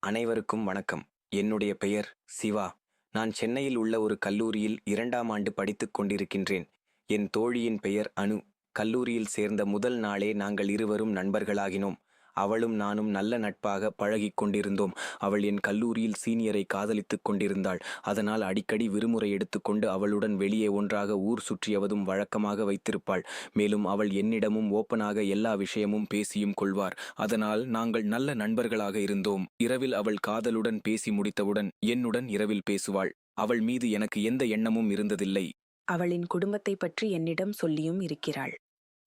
அனைவருக்கும் வணக்கம். என்னுடைய பெயர் சிவா. நான் சென்னையில் உள்ள ஒரு கல்லூரியில் 2ஆம் ஆண்டு படித்துக் கொண்டிருக்கின்றேன். என் தோழியின் பெயர் அனு. கல்லூரியில் சேர்ந்த முதல் நாளே நாங்கள் இருவரும் நண்பர்களாகினோம். அவளும் நானும் நல்ல நட்பாக பழகிக் கொண்டிருந்தோம். அவள் என் கல்லூரியில் சீனியரை காதலித்துக் கொண்டிருந்தாள். அதனால் அடிக்கடி விடுமுறை எடுத்துக்கொண்டு அவளுடன் வெளியே ஒன்றாக ஊர் சுற்றியவதும் வழக்கமாக வைத்திருப்பாள். மேலும் அவள் என்னிடமும் ஓப்பனாக எல்லா விஷயமும் பேசியும் கொள்வார். அதனால் நாங்கள் நல்ல நண்பர்களாக இருந்தோம். இரவில் அவள் காதலுடன் பேசி முடித்தவுடன் என்னுடன் இரவில் பேசுவாள். அவள் மீது எனக்கு எந்த எண்ணமும் இருந்ததில்லை. அவளின் குடும்பத்தை பற்றி என்னிடம் சொல்லியும் இருக்கிறாள்.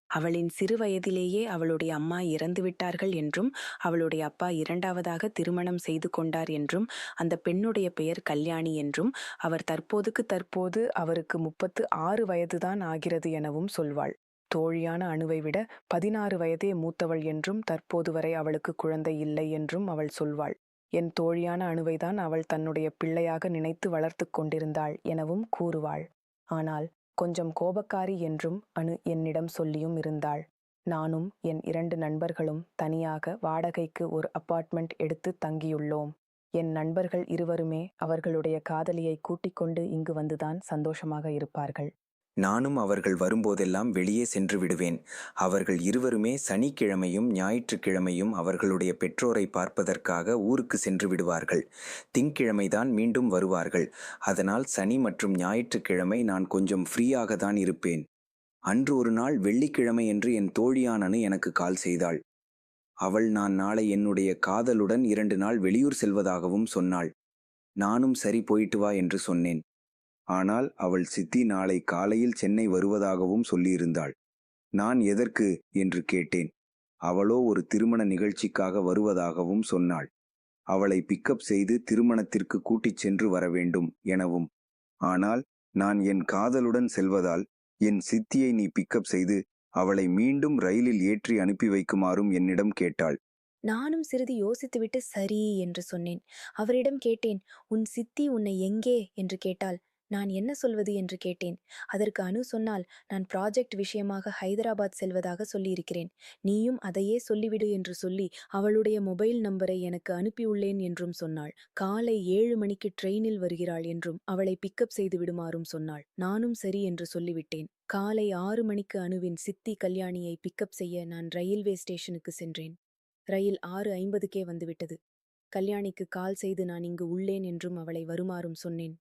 அவளின் சிறு வயதிலேயே அவளுடைய அம்மா இறந்துவிட்டார்கள் என்றும், அவளுடைய அப்பா இரண்டாவதாக திருமணம் செய்து கொண்டார் என்றும், அந்த பெண்ணுடைய பெயர் கல்யாணி என்றும், அவர் தற்போது அவருக்கு 36 வயதுதான் ஆகிறது எனவும் சொல்வாள். தோழியான அணுவை விட 16 வயதே மூத்தவள் என்றும், தற்போது வரை அவளுக்கு குழந்தை இல்லை என்றும் அவள் சொல்வாள். என் தோழியான அணுவைதான் அவள் தன்னுடைய பிள்ளையாக நினைத்து வளர்த்து கொண்டிருந்தாள் எனவும் கூறுவாள். ஆனால் கொஞ்சம் கோபக்காரி என்றும் அனு என்னிடம் சொல்லியும் இருந்தாள். நானும் என் 2 நண்பர்களும் தனியாக வாடகைக்கு ஒரு அபார்ட்மெண்ட் எடுத்து தங்கியுள்ளோம். என் நண்பர்கள் இருவருமே அவர்களுடைய காதலியை கூட்டிக் கொண்டு இங்கு வந்துதான் சந்தோஷமாக இருப்பார்கள். நானும் அவர்கள் வரும்போதெல்லாம் வெளியே சென்று விடுவேன். அவர்கள் இருவருமே சனிக்கிழமையும் ஞாயிற்றுக்கிழமையும் அவர்களுடைய பெற்றோரை பார்ப்பதற்காக ஊருக்கு சென்று விடுவார்கள். திங்கிழமைதான் மீண்டும் வருவார்கள். அதனால் சனி மற்றும் ஞாயிற்றுக்கிழமை நான் கொஞ்சம் ஃப்ரீயாக தான் இருப்பேன். அன்று ஒரு நாள் வெள்ளிக்கிழமை என்று என் தோழியானனு எனக்கு கால் செய்தாள். அவள் நான் நாளை என்னுடைய காதலுடன் 2 நாள் வெளியூர் செல்வதாகவும் சொன்னாள். நானும் சரி போயிட்டு வா என்று சொன்னேன். ஆனால் அவள் சித்தி நாளை காலையில் சென்னை வருவதாகவும் சொல்லியிருந்தாள். நான் எதற்கு என்று கேட்டேன். அவளோ ஒரு திருமண நிகழ்ச்சிக்காக வருவதாகவும் சொன்னாள். அவளை பிக்கப் செய்து திருமணத்திற்கு கூட்டிச் சென்று வர வேண்டும் எனவும். ஆனால் நான் என் காதலுடன் செல்வதால் என் சித்தியை நீ பிக்கப் செய்து அவளை மீண்டும் ரயிலில் ஏற்றி அனுப்பி வைக்குமாறும் என்னிடம் கேட்டாள். நானும் சிறிது யோசித்துவிட்டு சரி என்று சொன்னேன். அவரிடம் கேட்டேன், உன் சித்தி உன்னை எங்கே என்று கேட்டாள். நான் என்ன சொல்வது என்று கேட்டேன். அதற்கு அனு சொன்னால், நான் ப்ராஜெக்ட் விஷயமாக ஹைதராபாத் செல்வதாக சொல்லியிருக்கிறேன். நீயும் அதையே சொல்லிவிடு என்று சொல்லி அவளுடைய மொபைல் நம்பரை எனக்கு அனுப்பியுள்ளேன் என்றும் சொன்னாள். காலை 7 மணிக்கு ட்ரெயினில் வருகிறாள் என்றும் அவளை பிக்கப் செய்து விடுமாறும் சொன்னாள். நானும் சரி என்று சொல்லிவிட்டேன். காலை 6 மணிக்கு அனுவின் சித்தி கல்யாணியை பிக்கப் செய்ய நான் ரயில்வே ஸ்டேஷனுக்கு சென்றேன். ரயில் 6:50க்கே வந்துவிட்டது. கல்யாணிக்கு கால் செய்து நான் இங்கு உள்ளேன் என்றும் அவளை வருமாறும் சொன்னேன்.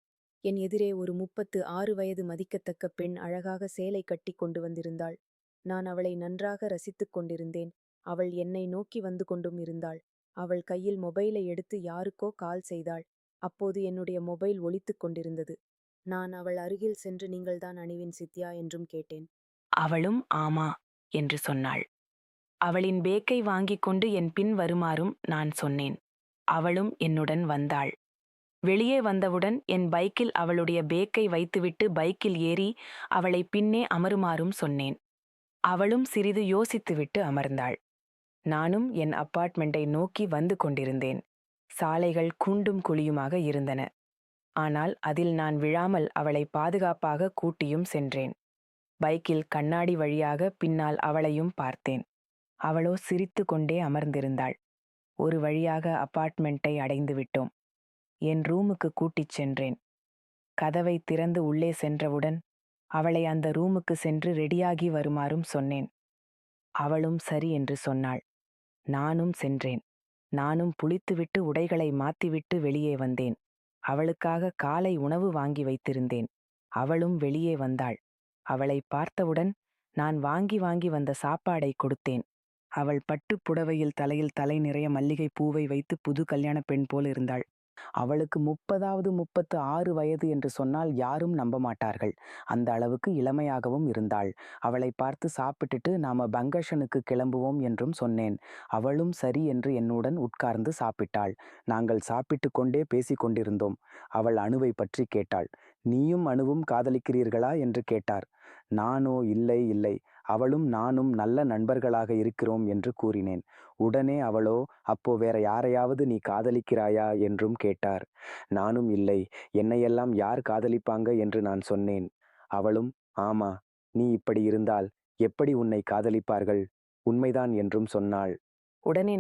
என் எதிரே ஒரு 36 வயது மதிக்கத்தக்க பெண் அழகாக சேலை கட்டி கொண்டு வந்திருந்தாள். நான் அவளை நன்றாக ரசித்துக் கொண்டிருந்தேன். அவள் என்னை நோக்கி வந்து கொண்டும் இருந்தாள். அவள் கையில் மொபைலை எடுத்து யாருக்கோ கால் செய்தாள். அப்போது என்னுடைய மொபைல் ஒலித்துக் கொண்டிருந்தது. நான் அவள் அருகில் சென்று நீங்கள்தான் அணுவின் சித்தியா என்றும் கேட்டேன். அவளும் ஆமா என்று சொன்னாள். அவளின் பேக்கை வாங்கிக் கொண்டு என் பின் வருமாறும் நான் சொன்னேன். அவளும் என்னுடன் வந்தாள். வெளியே வந்தவுடன் என் பைக்கில் அவளுடைய பேக்கை வைத்துவிட்டு பைக்கில் ஏறி அவளை பின்னே அமருமாறும் சொன்னேன். அவளும் சிறிது யோசித்துவிட்டு அமர்ந்தாள். நானும் என் அபார்ட்மெண்டை நோக்கி வந்து கொண்டிருந்தேன். சாலைகள் குண்டும் குழியுமாக இருந்தன. ஆனால் அதில் நான் விழாமல் அவளை பாதுகாப்பாக கூட்டியும் சென்றேன். பைக்கில் கண்ணாடி வழியாக பின்னால் அவளையும் பார்த்தேன். அவளோ சிரித்து கொண்டே அமர்ந்திருந்தாள். ஒரு வழியாக அபார்ட்மெண்ட்டை அடைந்து விட்டோம். என் ரூமுக்கு கூட்டிச் சென்றேன். கதவை திறந்து உள்ளே சென்றவுடன் அவளை அந்த ரூமுக்கு சென்று ரெடியாகி வருமாறும் சொன்னேன். அவளும் சரி என்று சொன்னாள். நானும் சென்றேன். நானும் குளித்துவிட்டு உடைகளை மாத்திவிட்டு வெளியே வந்தேன். அவளுக்காக காலை உணவு வாங்கி வைத்திருந்தேன். அவளும் வெளியே வந்தாள். அவளை பார்த்தவுடன் நான் வாங்கி வந்த சாப்பாடை கொடுத்தேன். அவள் பட்டுப் புடவையில் தலையில் தலை நிறைய மல்லிகை பூவை வைத்து புது கல்யாண பெண் போல் இருந்தாள். அவளுக்கு 36 வயது என்று சொன்னால் யாரும் நம்ப மாட்டார்கள். அந்த அளவுக்கு இளமையாகவும் இருந்தாள். அவளை பார்த்து சாப்பிட்டுட்டு நாம பங்கஷனுக்கு கிளம்புவோம் என்றும் சொன்னேன். அவளும் சரி என்று என்னுடன் உட்கார்ந்து சாப்பிட்டாள். நாங்கள் சாப்பிட்டு கொண்டே பேசிக் கொண்டிருந்தோம். அவள் அணுவை பற்றி கேட்டாள். நீயும் அணுவும் காதலிக்கிறீர்களா என்று கேட்டார். நானோ இல்லை இல்லை, அவளும் நானும் நல்ல நண்பர்களாக இருக்கிறோம் என்று கூறினேன். உடனே அவளோ, அப்போ வேற யாரையாவது நீ காதலிக்கிறாயா என்றும் கேட்டார். நானும் இல்லை, என்னையெல்லாம் யார் காதலிப்பாங்க என்று நான் சொன்னேன். அவளும் ஆமா, நீ இப்படி இருந்தால் எப்படி உன்னை காதலிப்பார்கள், உண்மைதான் என்றும் சொன்னாள். உடனே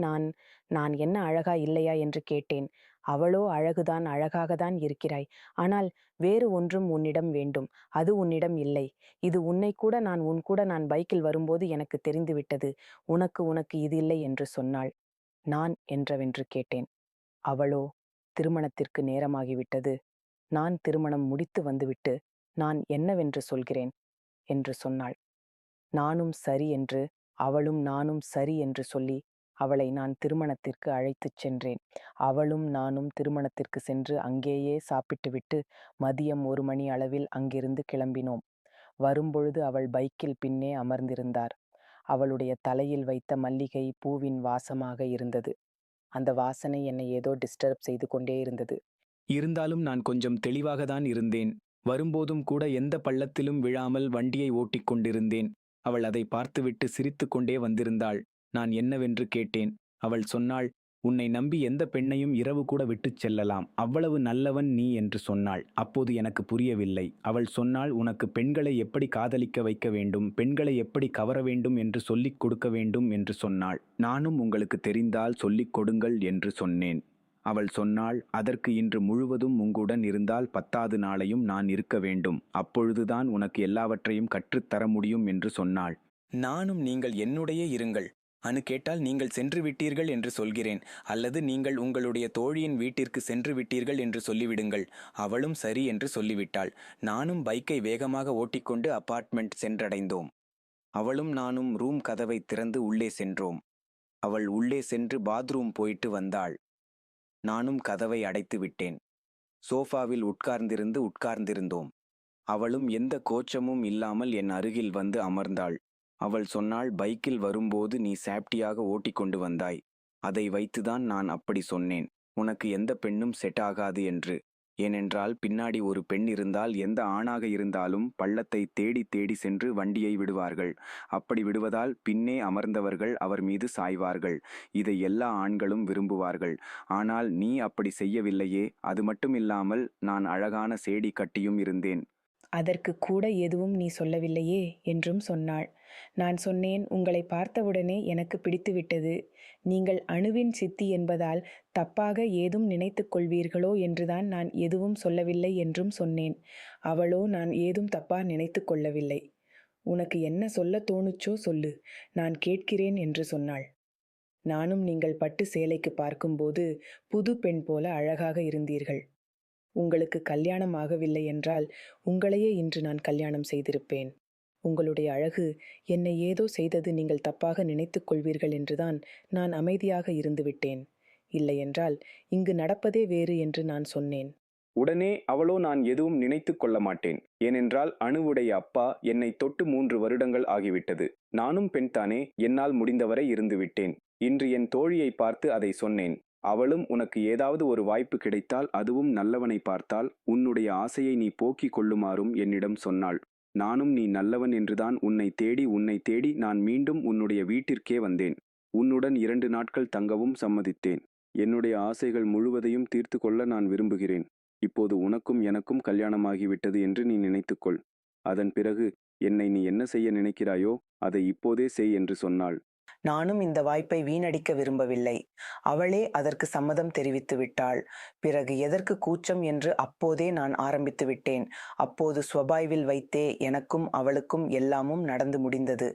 நான் என்ன அழகா இல்லையா என்று கேட்டேன். அவளோ அழகாகத்தான் இருக்கிறாய். ஆனால் வேறு ஒன்றும் உன்னிடம் வேண்டும். அது உன்னிடம் இல்லை. இது உன் கூட நான் பைக்கில் வரும்போது எனக்கு தெரிந்துவிட்டது. உனக்கு இது இல்லை என்று சொன்னாள். நான் என்றவென்று கேட்டேன். அவளோ, திருமணத்திற்கு நேரமாகிவிட்டது. நான் திருமணம் முடித்து வந்துவிட்டு நான் என்னவென்று சொல்கிறேன் என்று சொன்னாள். நானும் சரி என்று, அவளும் நானும் சரி என்று சொல்லி அவளை நான் திருமணத்திற்கு அழைத்துச் சென்றேன். அவளும் நானும் திருமணத்திற்கு சென்று அங்கேயே சாப்பிட்டுவிட்டு மதியம் 1 மணி அளவில் அங்கிருந்து கிளம்பினோம். வரும்பொழுது அவள் பைக்கில் பின்னே அமர்ந்திருந்தார். அவளுடைய தலையில் வைத்த மல்லிகை பூவின் வாசமாக இருந்தது. அந்த வாசனை என்னை ஏதோ டிஸ்டர்ப் செய்து கொண்டே இருந்தது. இருந்தாலும் நான் கொஞ்சம் தெளிவாகத்தான் இருந்தேன். வரும்போதும் கூட எந்த பள்ளத்திலும் விழாமல் வண்டியை ஓட்டிக் கொண்டிருந்தேன். அவள் அதை பார்த்துவிட்டு சிரித்துக் கொண்டே வந்திருந்தாள். நான் என்னவென்று கேட்டேன். அவள் சொன்னாள், உன்னை நம்பி எந்த பெண்ணையும் இரவு கூட விட்டுச் செல்லலாம். அவ்வளவு நல்லவன் நீ என்று சொன்னாள். அப்போது எனக்கு புரியவில்லை. அவள் சொன்னாள், உனக்கு பெண்களை எப்படி காதலிக்க வைக்க வேண்டும், பெண்களை எப்படி கவர வேண்டும் என்று சொல்லிக் கொடுக்க வேண்டும் என்று சொன்னாள். நானும் உங்களுக்கு தெரிந்தால் சொல்லிக் கொடுங்கள் என்று சொன்னேன். அவள் சொன்னாள், அதற்கு இன்று முழுவதும் உங்களுடன் இருந்தால் 10வது நாளையும் நான் இருக்க வேண்டும். அப்பொழுதுதான் உனக்கு எல்லாவற்றையும் கற்றுத்தர முடியும் என்று சொன்னாள். நானும் நீங்கள் என்னுடைய இருங்கள். அனு கேட்டால் நீங்கள் சென்று விட்டீர்கள் என்று சொல்கிறேன், அல்லது நீங்கள் உங்களுடைய தோழியின் வீட்டிற்கு சென்று விட்டீர்கள் என்று சொல்லிவிடுங்கள். அவளும் சரி என்று சொல்லிவிட்டாள். நானும் பைக்கை வேகமாக ஓட்டிக்கொண்டு அபார்ட்மெண்ட் சென்றடைந்தோம். அவளும் நானும் ரூம் கதவை திறந்து உள்ளே சென்றோம். அவள் உள்ளே சென்று பாத்ரூம் போயிட்டு வந்தாள். நானும் கதவை அடைத்து விட்டேன். சோஃபாவில் உட்கார்ந்திருந்தோம். அவளும் எந்த கோச்சமும் இல்லாமல் என் அருகில் வந்து அமர்ந்தாள். அவள் சொன்னாள், பைக்கில் வரும்போது நீ சேப்டியாக ஓட்டிக்கொண்டு வந்தாய். அதை வைத்துதான் நான் அப்படி சொன்னேன். உனக்கு எந்த பெண்ணும் செட் ஆகாது என்று. ஏனென்றால் பின்னாடி ஒரு பெண் இருந்தால் எந்த ஆணாக இருந்தாலும் பள்ளத்தை தேடி தேடி சென்று வண்டியை விடுவார்கள். அப்படி விடுவதால் பின்னே அமர்ந்தவர்கள் அவர் மீது சாய்வார்கள். இதை எல்லா ஆண்களும் விரும்புவார்கள். ஆனால் நீ அப்படி செய்யவில்லையே. அது மட்டுமில்லாமல் நான் அழகான சேடி கட்டியும் இருந்தேன். அதற்கு கூட எதுவும் நீ சொல்லவில்லையே என்றும் சொன்னாள். நான் சொன்னேன், உங்களை பார்த்தவுடனே எனக்கு பிடித்துவிட்டது. நீங்கள் அணுவின் சித்தி என்பதால் தப்பாக ஏதும் நினைத்துக் கொள்வீர்களோ என்றுதான் நான் எதுவும் சொல்லவில்லை என்றும் சொன்னேன். அவளோ, நான் ஏதும் தப்பா நினைத்து கொள்ளவில்லை. உனக்கு என்ன சொல்ல தோணுச்சோ சொல்லு, நான் கேட்கிறேன் என்று சொன்னாள். நானும் நீங்கள் பட்டு சேலைக்கு பார்க்கும்போது புது பெண் போல அழகாக இருந்தீர்கள். உங்களுக்கு கல்யாணம் ஆகவில்லை என்றால் உங்களையே இன்று நான் கல்யாணம் செய்திருப்பேன். உங்களுடைய அழகு என்னை ஏதோ செய்தது நீங்கள் தப்பாக நினைத்துக் கொள்வீர்கள் என்றுதான் நான் அமைதியாக இருந்துவிட்டேன். இல்லையென்றால் இங்கு நடப்பதே வேறு என்று நான் சொன்னேன். உடனே அவளோ, நான் எதுவும் நினைத்து கொள்ள மாட்டேன். ஏனென்றால் அணுவுடைய அப்பா என்னை தொட்டு 3 வருடங்கள் ஆகிவிட்டது. நானும் பெண்தானே, என்னால் முடிந்தவரை இருந்துவிட்டேன். இன்று என் தோழியை பார்த்து அதை சொன்னேன். அவளும் உனக்கு ஏதாவது ஒரு வாய்ப்பு கிடைத்தால், அதுவும் நல்லவனை பார்த்தால், உன்னுடைய ஆசையை நீ போக்கிக் கொள்ளுமாறும் என்னிடம் சொன்னாள். நானும் நீ நல்லவன் என்றுதான் உன்னை தேடி நான் மீண்டும் உன்னுடைய வீட்டிற்கே வந்தேன். உன்னுடன் 2 நாட்கள் தங்கவும் சம்மதித்தேன். என்னுடைய ஆசைகள் முழுவதையும் தீர்த்து கொள்ள நான் விரும்புகிறேன். இப்போது உனக்கும் எனக்கும் கல்யாணமாகிவிட்டது என்று நீ நினைத்துக்கொள். அதன் பிறகு என்னை நீ என்ன செய்ய நினைக்கிறாயோ அதை இப்போதே செய் என்று சொன்னாள். நானும் இந்த வாய்ப்பை வீணடிக்க விரும்பவில்லை. அவளே அதற்கு சம்மதம் தெரிவித்து விட்டாள். பிறகு எதற்கு கூச்சம் என்று அப்போதே நான் ஆரம்பித்து விட்டேன். அப்போது ஸ்வபாய்வில் வைத்தே எனக்கும் அவளுக்கும் எல்லாமும் நடந்து முடிந்தது.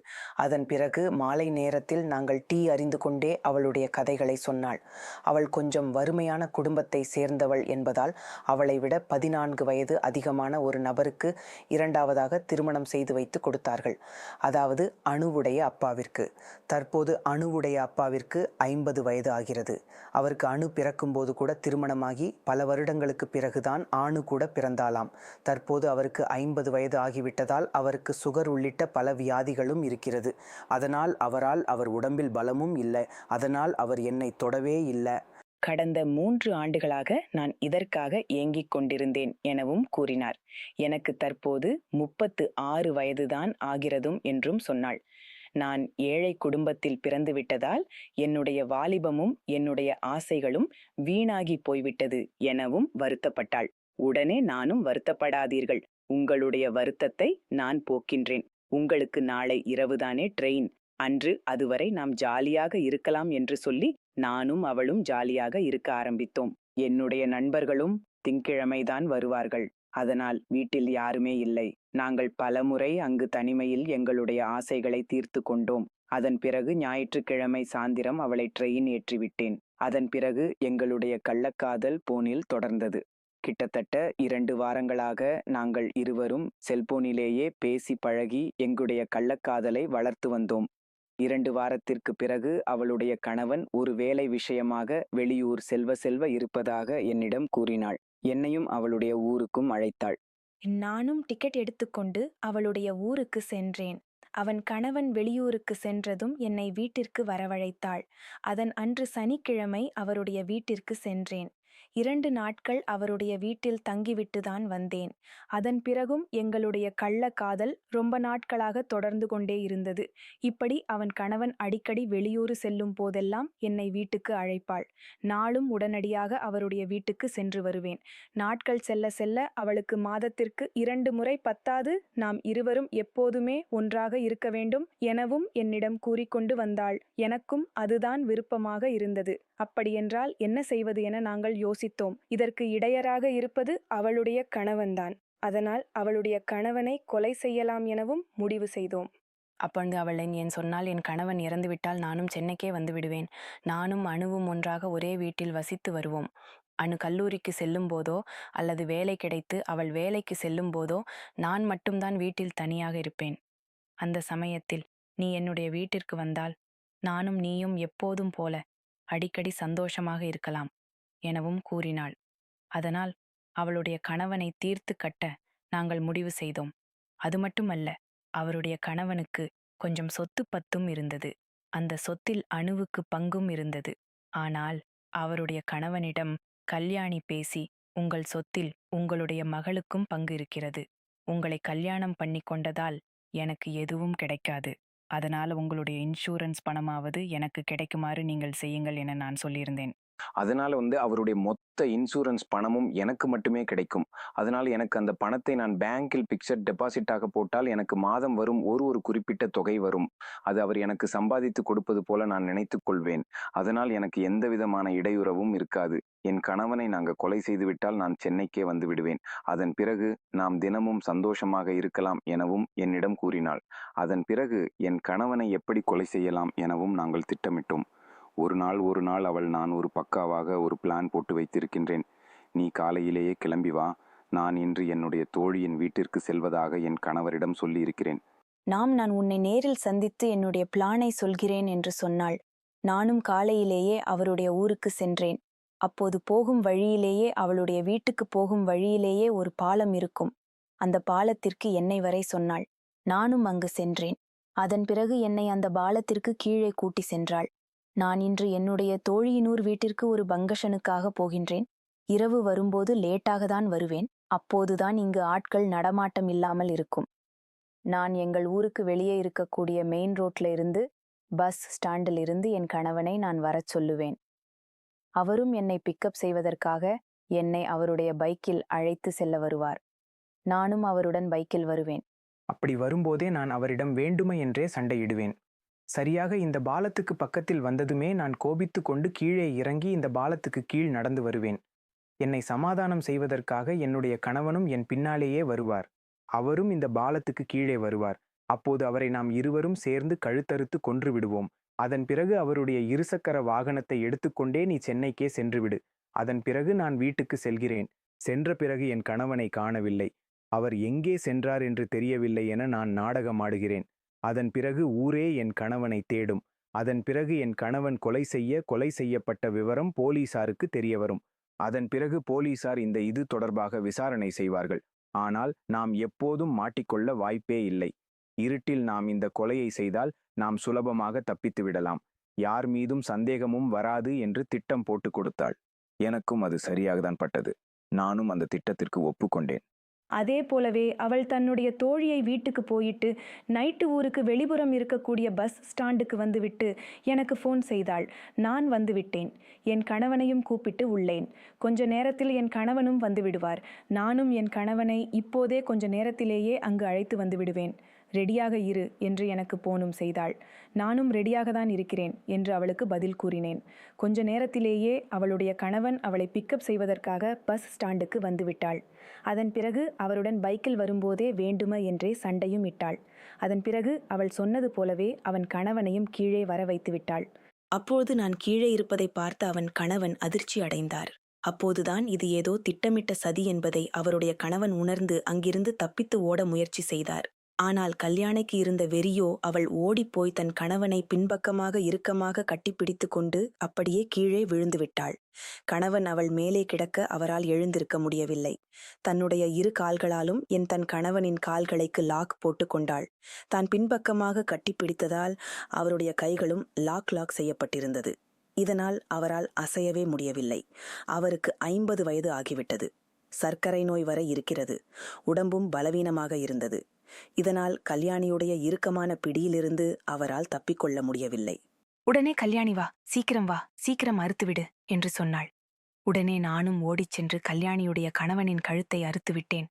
அதன் பிறகு மாலை நேரத்தில் நாங்கள் டீ அறிந்து கொண்டே அவளுடைய கதைகளை சொன்னாள். அவள் கொஞ்சம் வறுமையான குடும்பத்தை சேர்ந்தவள் என்பதால் அவளை விட 14 வயது அதிகமான ஒரு நபருக்கு 2வதாக திருமணம் செய்து வைத்து கொடுத்தார்கள். அதாவது அணுவுடைய அப்பாவிற்கு. தற்போது அணுவுடைய அப்பாவிற்கு 50 வயது ஆகிறது. அவருக்கு அணு பிறக்கும்போது கூட திருமணமாகி பல வருடங்களுக்கு பிறகுதான் ஆணு கூட பிறந்தாலாம். தற்போது அவருக்கு 50 வயது ஆகிவிட்டதால் அவருக்கு சுகர் உள்ளிட்ட பல வியாதிகளும் இருக்கிறது. அதனால் அவர் உடம்பில் பலமும் இல்லை. அதனால் அவர் என்னை தொடவே இல்லை. கடந்த 3 ஆண்டுகளாக நான் இதற்காக ஏங்கிக் கொண்டிருந்தேன் எனவும் கூறினார். எனக்கு தற்போது 36 வயதுதான் ஆகிறதும் என்றும் சொன்னாள். நான் ஏழை குடும்பத்தில் பிறந்துவிட்டதால் என்னுடைய வாலிபமும் என்னுடைய ஆசைகளும் வீணாகி போய்விட்டது எனவும் வருத்தப்பட்டாள். உடனே நானும், வருத்தப்படாதீர்கள், உங்களுடைய வருத்தத்தை நான் போக்கின்றேன். உங்களுக்கு நாளை இரவுதானே ட்ரெயின். அன்று அதுவரை நாம் ஜாலியாக இருக்கலாம் என்று சொல்லி நானும் அவளும் ஜாலியாக இருக்க ஆரம்பித்தோம். என்னுடைய நண்பர்களும் திங்கிழமைதான் வருவார்கள். அதனால் வீட்டில் யாருமே இல்லை. நாங்கள் பலமுறை அங்கு தனிமையில் எங்களுடைய ஆசைகளை தீர்த்து கொண்டோம். அதன் பிறகு ஞாயிற்றுக்கிழமை சாயந்திரம் அவளை ட்ரெயின் ஏற்றிவிட்டேன். அதன் பிறகு எங்களுடைய கள்ளக்காதல் போனில் தொடர்ந்தது. கிட்டத்தட்ட 2 வாரங்களாக நாங்கள் இருவரும் செல்போனிலேயே பேசி பழகி எங்களுடைய கள்ளக்காதலை வளர்த்து வந்தோம். 2 வாரத்திற்கு பிறகு அவளுடைய கணவன் ஒரு வேலை விஷயமாக வெளியூர் செல்வ இருப்பதாக என்னிடம் கூறினாள். என்னையும் அவளுடைய ஊருக்கும் அழைத்தாள். நானும் டிக்கெட் எடுத்துக்கொண்டு அவளுடைய ஊருக்கு சென்றேன். அவன் கணவன் வெளியூருக்கு சென்றதும் என்னை வீட்டிற்கு வரவழைத்தாள். அதன் அன்று சனிக்கிழமை அவருடைய வீட்டிற்கு சென்றேன். 2 நாட்கள் அவருடைய வீட்டில் தங்கிவிட்டுதான் வந்தேன். அதன் பிறகும் எங்களுடைய கள்ள காதல் ரொம்ப நாட்களாக தொடர்ந்து கொண்டே இருந்தது. இப்படி அவன் கணவன் அடிக்கடி வெளியூர் செல்லும் போதெல்லாம் என்னை வீட்டுக்கு அழைப்பாள். நாளும் உடனடியாக அவருடைய வீட்டுக்கு சென்று வருவேன். நாட்கள் செல்ல செல்ல அவளுக்கு மாதத்திற்கு 2 முறை பத்தாது, நாம் இருவரும் எப்போதுமே ஒன்றாக இருக்க வேண்டும் எனவும் என்னிடம் கூறிக்கொண்டு வந்தாள். எனக்கும் அதுதான் விருப்பமாக இருந்தது. அப்படியென்றால் என்ன செய்வது என நாங்கள் யோசித்தோம். இதற்கு இடையராக இருப்பது அவளுடைய கணவன்தான். அதனால் அவளுடைய கணவனை கொலை செய்யலாம் எனவும் முடிவு செய்தோம். அப்பொழுது அவள் என் சொன்னால், என் கணவன் இறந்துவிட்டால் நானும் சென்னைக்கே வந்து விடுவேன். நானும் அணுவும் ஒன்றாக ஒரே வீட்டில் வசித்து வருவோம். அணு கல்லூரிக்கு செல்லும் போதோ அல்லது வேலை கிடைத்து அவள் வேலைக்கு செல்லும் போதோ நான் மட்டும்தான் வீட்டில் தனியாக இருப்பேன். அந்த சமயத்தில் நீ என்னுடைய வீட்டிற்கு வந்தால் நானும் நீயும் எப்போதும் போல அடிக்கடி சந்தோஷமாக இருக்கலாம் எனவும் கூறினாள். அதனால் அவளுடைய கணவனை தீர்த்து கட்ட நாங்கள் முடிவு செய்தோம். அது மட்டுமல்ல, அவருடைய கணவனுக்கு கொஞ்சம் சொத்து பத்தும் இருந்தது. அந்த சொத்தில் அணுவுக்கு பங்கும் இருந்தது. ஆனால் அவருடைய கணவனிடம் கல்யாணி பேசி, உங்கள் சொத்தில் உங்களுடைய மகளுக்கும் பங்கு இருக்கிறது. உங்களை கல்யாணம் பண்ணி கொண்டதால் எனக்கு எதுவும் கிடைக்காது. அதனால் உங்களுடைய இன்சூரன்ஸ் பணமாவது எனக்கு கிடைக்குமாறு நீங்கள் செய்யுங்கள் என நான் சொல்லியிருந்தேன். அதனால அவருடைய மொத்த இன்சூரன்ஸ் பணமும் எனக்கு மட்டுமே கிடைக்கும். அதனால் எனக்கு அந்த பணத்தை நான் பேங்கில் பிக்சட் டெபாசிட்டாக போட்டால் எனக்கு மாதம் வரும் ஒரு குறிப்பிட்ட தொகை வரும். அது அவர் எனக்கு சம்பாதித்து கொடுப்பது போல நான் நினைத்துக் கொள்வேன். அதனால் எனக்கு எந்த விதமான இடையூறவும் இருக்காது. என் கணவனை நாங்கள் கொலை செய்துவிட்டால் நான் சென்னைக்கே வந்து விடுவேன். அதன் பிறகு நாம் தினமும் சந்தோஷமாக இருக்கலாம் எனவும் என்னிடம் கூறினாள். அதன் பிறகு என் கணவனை எப்படி கொலை செய்யலாம் எனவும் நாங்கள் திட்டமிட்டோம். ஒரு நாள் அவள், நான் ஒரு பக்காவாக ஒரு பிளான் போட்டு வைத்திருக்கின்றேன். நீ காலையிலேயே கிளம்பி வா. நான் இன்று என்னுடைய தோழியின் வீட்டிற்கு செல்வதாக என் கணவரிடம் சொல்லியிருக்கிறேன். நான் உன்னை நேரில் சந்தித்து என்னுடைய பிளானை சொல்கிறேன் என்று சொன்னாள். நானும் காலையிலேயே அவருடைய ஊருக்கு சென்றேன். அப்போது போகும் வழியிலேயே, அவளுடைய வீட்டுக்கு போகும் வழியிலேயே ஒரு பாலம் இருக்கும். அந்த பாலத்திற்கு என்னை வரை சொன்னாள். நானும் அங்கு சென்றேன். அதன் பிறகு என்னை அந்த பாலத்திற்கு கீழே கூட்டி சென்றாள். நான் இன்று என்னுடைய தோழியினூர் வீட்டிற்கு ஒரு பங்கஷனுக்காக போகின்றேன். இரவு வரும்போது லேட்டாக தான் வருவேன். அப்போதுதான் இங்கு ஆட்கள் நடமாட்டம் இல்லாமல் இருக்கும். நான் எங்கள் ஊருக்கு வெளியே இருக்கக்கூடிய மெயின் ரோட்ல இருந்து, பஸ் ஸ்டாண்டில் இருந்து என் கணவனை நான் வரச் சொல்லுவேன். அவரும் என்னை பிக்கப் செய்வதற்காக என்னை அவருடைய பைக்கில் அழைத்து செல்ல வருவார். நானும் அவருடன் பைக்கில் வருவேன். அப்படி வரும்போதே நான் அவரிடம் வேண்டுமே என்றே சண்டையிடுவேன். சரியாக இந்த பாலத்துக்கு பக்கத்தில் வந்ததுமே நான் கோபித்து கொண்டு கீழே இறங்கி இந்த பாலத்துக்கு கீழ் நடந்து வருவேன். என்னை சமாதானம் செய்வதற்காக என்னுடைய கணவனும் என் பின்னாலேயே வருவார். அவரும் இந்த பாலத்துக்கு கீழே வருவார். அப்போது அவரை நாம் இருவரும் சேர்ந்து கழுத்தறுத்து கொன்று விடுவோம். அதன் பிறகு அவருடைய இருசக்கர வாகனத்தை எடுத்துக்கொண்டே நீ சென்னைக்கே சென்றுவிடு. அதன் பிறகு நான் வீட்டுக்கு செல்கிறேன். சென்ற பிறகு என் கணவனை காணவில்லை. அவர் எங்கே சென்றார் என்று தெரியவில்லை என நான் நாடகமாடுகிறேன். அதன் பிறகு ஊரே என் கணவனை தேடும். அதன் பிறகு என் கணவன் கொலை செய்யப்பட்ட விவரம் போலீசாருக்கு தெரிய வரும். அதன் பிறகு போலீசார் இது தொடர்பாக விசாரணை செய்வார்கள். ஆனால் நாம் எப்போதும் மாட்டிக்கொள்ள வாய்ப்பே இல்லை. இருட்டில் நாம் இந்த கொலையை செய்தால் நாம் சுலபமாக தப்பித்து விடலாம். யார் மீதும் சந்தேகமும் வராது என்று திட்டம் போட்டு கொடுத்தாள். எனக்கும் அது சரியாகத்தான் பட்டது. நானும் அந்த திட்டத்திற்கு ஒப்புக்கொண்டேன். அதே போலவே அவள் தன்னுடைய தோழியை வீட்டுக்கு போயிட்டு நைட்டு ஊருக்கு வெளிப்புறம் இருக்கக்கூடிய பஸ் ஸ்டாண்டுக்கு வந்துவிட்டு எனக்கு ஃபோன் செய்தாள். நான் வந்துவிட்டேன். என் கணவனையும் கூப்பிட்டு உள்ளேன். கொஞ்ச நேரத்தில் என் கணவனும் வந்து விடுவார். நானும் என் கணவனை இப்போதே கொஞ்ச நேரத்திலேயே அங்கு அழைத்து வந்து விடுவேன். ரெடியாக இரு என்று எனக்கு போனும் செய்தாள். நானும் ரெடியாக தான் இருக்கிறேன் என்று அவளுக்கு பதில் கூறினேன். கொஞ்ச நேரத்திலேயே அவளுடைய கணவன் அவளை பிக்கப் செய்வதற்காக பஸ் ஸ்டாண்டுக்கு வந்துவிட்டாள். அதன் பிறகு அவருடன் பைக்கில் வரும்போதே வேண்டும என்றே சண்டையும் இட்டாள். அதன் பிறகு அவள் சொன்னது போலவே அவன் கணவனையும் கீழே வர வைத்து விட்டாள். அப்போது நான் கீழே இருப்பதை பார்த்த அவன் கணவன் அதிர்ச்சி அடைந்தார். அப்போதுதான் இது ஏதோ திட்டமிட்ட சதி என்பதை அவருடைய கணவன் உணர்ந்து அங்கிருந்து தப்பித்து ஓட முயற்சி செய்தார். ஆனால் கல்யாணிக்கு இருந்த வெறியோ அவள் ஓடிப்போய் தன் கணவனை பின்பக்கமாக இறுக்கமாக கட்டிப்பிடித்து கொண்டு அப்படியே கீழே விழுந்து விட்டாள். கணவன் அவள் மேலே கிடக்க அவரால் எழுந்திருக்க முடியவில்லை. தன்னுடைய இரு கால்களாலும் தன் கணவனின் கால்களைக்கு லாக் போட்டு கொண்டாள். தான் பின்பக்கமாக கட்டிப்பிடித்ததால் அவருடைய கைகளும் லாக் செய்யப்பட்டிருந்தது. இதனால் அவரால் அசையவே முடியவில்லை. அவருக்கு 50 வயது ஆகிவிட்டது. சர்க்கரை நோய் வரை இருக்கிறது. உடம்பும் பலவீனமாக இருந்தது. இதனால் கல்யாணியுடைய இறுக்கமான பிடியிலிருந்து அவரால் தப்பிக்கொள்ள முடியவில்லை. உடனே கல்யாணி வா, சீக்கிரம் அறுத்துவிடு என்று சொன்னாள். உடனே நானும் ஓடிச் சென்று கல்யாணியுடைய கணவனின் கழுத்தை அறுத்துவிட்டேன்.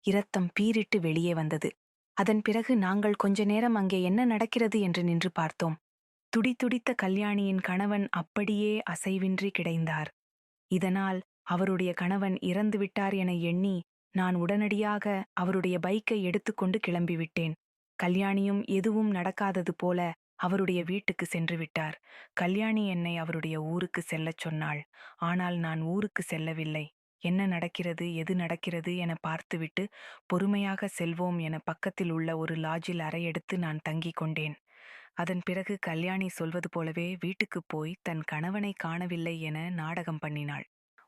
இரத்தம் பீரிட்டு வெளியே வந்தது. அதன் பிறகு நாங்கள் கொஞ்ச நேரம் அங்கே என்ன நடக்கிறது என்று நின்று பார்த்தோம். துடிதுடித்த கல்யாணியின் கணவன் அப்படியே அசைவின்றி கிடைந்தார். இதனால் அவருடைய கணவன் இறந்துவிட்டார் என எண்ணி நான் உடனடியாக அவருடைய பைக்கை எடுத்துக்கொண்டு கிளம்பிவிட்டேன். கல்யாணியும் எதுவும் நடக்காதது போல அவருடைய வீட்டுக்கு சென்று விட்டார். கல்யாணி என்னை அவருடைய ஊருக்கு செல்லச் சொன்னாள். ஆனால் நான் ஊருக்கு செல்லவில்லை. என்ன நடக்கிறது, எது நடக்கிறது என பார்த்துவிட்டு பொறுமையாக செல்வோம் என பக்கத்தில் உள்ள ஒரு லாட்ஜில் அறையெடுத்து நான் தங்கிக் கொண்டேன். அதன் பிறகு கல்யாணி சொல்வது போலவே வீட்டுக்குப் போய் தன் கணவனை காணவில்லை என நாடகம் பண்ணினாள்.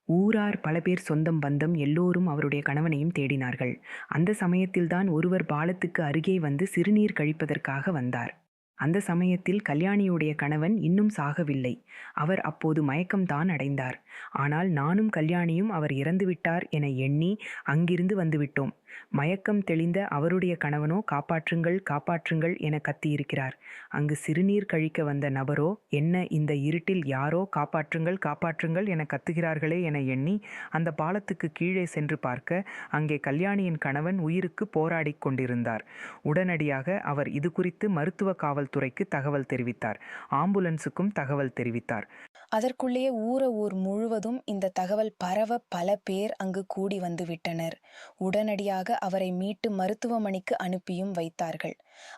ஊரார் பல பேர், சொந்தம் பந்தம் எல்லோரும் அவருடைய கணவனையும் தேடினார்கள். அந்த சமயத்தில்தான் ஒருவர் பாலத்துக்கு அருகே வந்து சிறுநீர் கழிப்பதற்காக வந்தார். அந்த சமயத்தில் கல்யாணியுடைய கணவன் இன்னும் சாகவில்லை. அவர் அப்போது மயக்கம்தான் அடைந்தார். ஆனால் நானும் கல்யாணியும் அவர் இறந்துவிட்டார் என எண்ணி அங்கிருந்து வந்துவிட்டோம். மயக்கம் தெளிந்த அவருடைய கணவனோ காப்பாற்றுங்கள் காப்பாற்றுங்கள் என கத்தியிருக்கிறார். அங்கு சிறுநீர் கழிக்க வந்த நபரோ என்ன இந்த இருட்டில் யாரோ காப்பாற்றுங்கள் காப்பாற்றுங்கள் என கத்துகிறார்களே என எண்ணி அந்த பாலத்துக்கு கீழே சென்று பார்க்க அங்கே கல்யாணியின் கணவன் உயிருக்கு போராடி கொண்டிருந்தார். உடனடியாக அவர் இது குறித்து மருத்துவ காவல்துறைக்கு தகவல் தெரிவித்தார். ஆம்புலன்ஸுக்கும் தகவல் தெரிவித்தார். அதற்குள்ளே ஊர் முழுவதும் இந்த தகவல் பரவ பல பேர் அங்கு கூடி வந்து விட்டனர். உடனடியாக அவரை மீட்டு மருத்துவமனைக்கு அனுப்பியும் வைத்தார்கள்.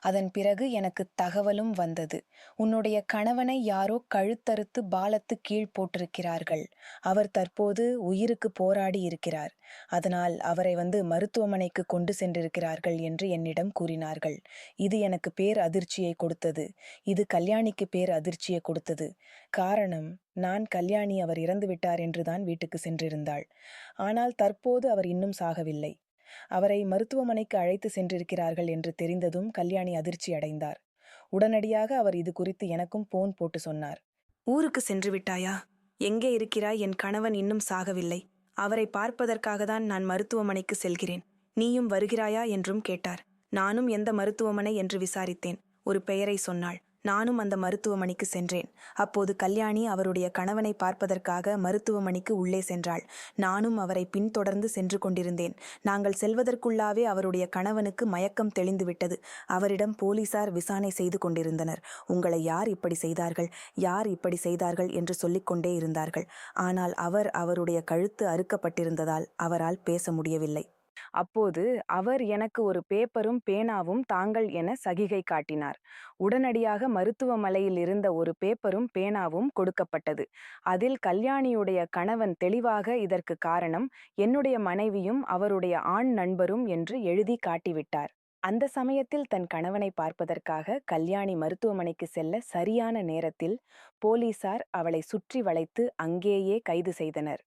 அதன் பிறகு எனக்கு தகவலும் வந்தது. உன்னுடைய கணவனை யாரோ கழுத்தறுத்து பாலத்து கீழ் போட்டிருக்கிறார்கள். அவர் தற்போது உயிருக்கு போராடி இருக்கிறார். அதனால் அவரை மருத்துவமனைக்கு கொண்டு சென்றிருக்கிறார்கள் என்று என்னிடம் கூறினார்கள். இது எனக்கு பேர் அதிர்ச்சியை கொடுத்தது. இது கல்யாணிக்கு பேர் அதிர்ச்சியை கொடுத்தது. காரணம், நான் கல்யாணி அவர் இறந்துவிட்டார் என்றுதான் வீட்டுக்கு சென்றிருந்தாள். ஆனால் தற்போது அவர் இன்னும் சாகவில்லை. அவரை மருத்துவமனைக்கு அழைத்து சென்றிருக்கிறார்கள் என்று தெரிந்ததும் கல்யாணி அதிர்ச்சி அடைந்தார். உடனடியாக அவர் இது குறித்து எனக்கும் போன் போட்டு சொன்னார். ஊருக்கு சென்று விட்டாயா? எங்கே இருக்கிறாய்? என் கணவன் இன்னும் சாகவில்லை. அவரை பார்ப்பதற்காக தான் நான் மருத்துவமனைக்கு செல்கிறேன். நீயும் வருகிறாயா என்றும் கேட்டார். நானும் எந்த மருத்துவமனை என்று விசாரித்தேன். ஒரு பெயரை சொன்னாள். நானும் அந்த மருத்துவமனைக்கு சென்றேன். அப்போது கல்யாணி அவருடைய கணவனை பார்ப்பதற்காக மருத்துவமனைக்கு உள்ளே சென்றாள். நானும் அவரை பின்தொடர்ந்து சென்று கொண்டிருந்தேன். நாங்கள் செல்வதற்குள்ளாவே அவருடைய கணவனுக்கு மயக்கம் தெளிந்துவிட்டது. அவரிடம் போலீசார் விசாரணை செய்து கொண்டிருந்தனர். உங்களை யார் இப்படி செய்தார்கள் என்று சொல்லிக்கொண்டே இருந்தார்கள். ஆனால் அவருடைய கழுத்து அறுக்கப்பட்டிருந்ததால் அவரால் பேச முடியவில்லை. அப்போது அவர் எனக்கு ஒரு பேப்பரும் பேனாவும் தாங்கள் என சகிகை காட்டினார். உடனடியாக மருத்துவமனையில் இருந்த ஒரு பேப்பரும் பேனாவும் கொடுக்கப்பட்டது. அதில் கல்யாணியுடைய கணவன் தெளிவாக இதற்கு காரணம் என்னுடைய மனைவியும் அவருடைய ஆண் நண்பரும் என்று எழுதி காட்டிவிட்டார். அந்த சமயத்தில் தன் கணவனை பார்ப்பதற்காக கல்யாணி மருத்துவமனைக்கு செல்ல சரியான நேரத்தில் போலீசார் அவளை சுற்றி வளைத்து அங்கேயே கைது செய்தனர்.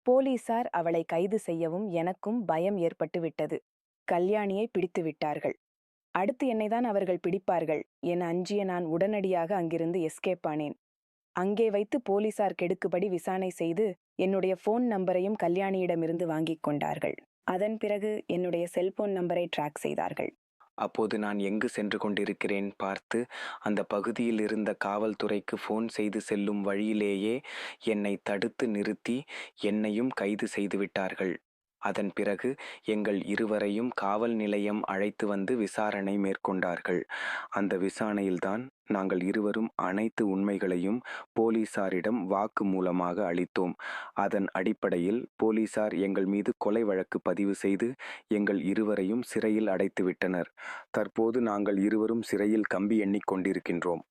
போலீசார் அவளை கைது செய்யவும் எனக்கும் பயம் ஏற்பட்டு விட்டது. கல்யாணியை பிடித்து விட்டார்கள். அடுத்து என்னைதான் அவர்கள் பிடிப்பார்கள் என அஞ்சிய நான் உடனடியாக அங்கிருந்து எஸ்கேப் ஆனேன். அங்கே வைத்து போலீசார் கெடுக்குபடி விசாரணை செய்து என்னுடைய போன் நம்பரையும் கல்யாணியிடமிருந்து வாங்கிக் கொண்டார்கள். அதன் பிறகு என்னுடைய செல்போன் நம்பரை ட்ராக் செய்தார்கள். அப்போது நான் எங்கு சென்று கொண்டிருக்கிறேன் பார்த்து அந்த பகுதியில் இருந்த காவல்துறைக்கு ஃபோன் செய்து செல்லும் வழியிலேயே என்னை தடுத்து நிறுத்தி என்னையும் கைது செய்து விட்டார்கள். அதன் பிறகு எங்கள் இருவரையும் காவல் நிலையம் அழைத்து வந்து விசாரணை மேற்கொண்டார்கள். அந்த விசாரணையில்தான் நாங்கள் இருவரும் அனைத்து உண்மைகளையும் போலீசாரிடம் வாக்கு மூலமாக அளித்தோம். அதன் அடிப்படையில் போலீசார் எங்கள் மீது கொலை வழக்கு பதிவு செய்து எங்கள் இருவரையும் சிறையில் அடைத்துவிட்டனர். தற்போது நாங்கள் இருவரும் சிறையில் கம்பி எண்ணிக் கொண்டிருக்கின்றோம்.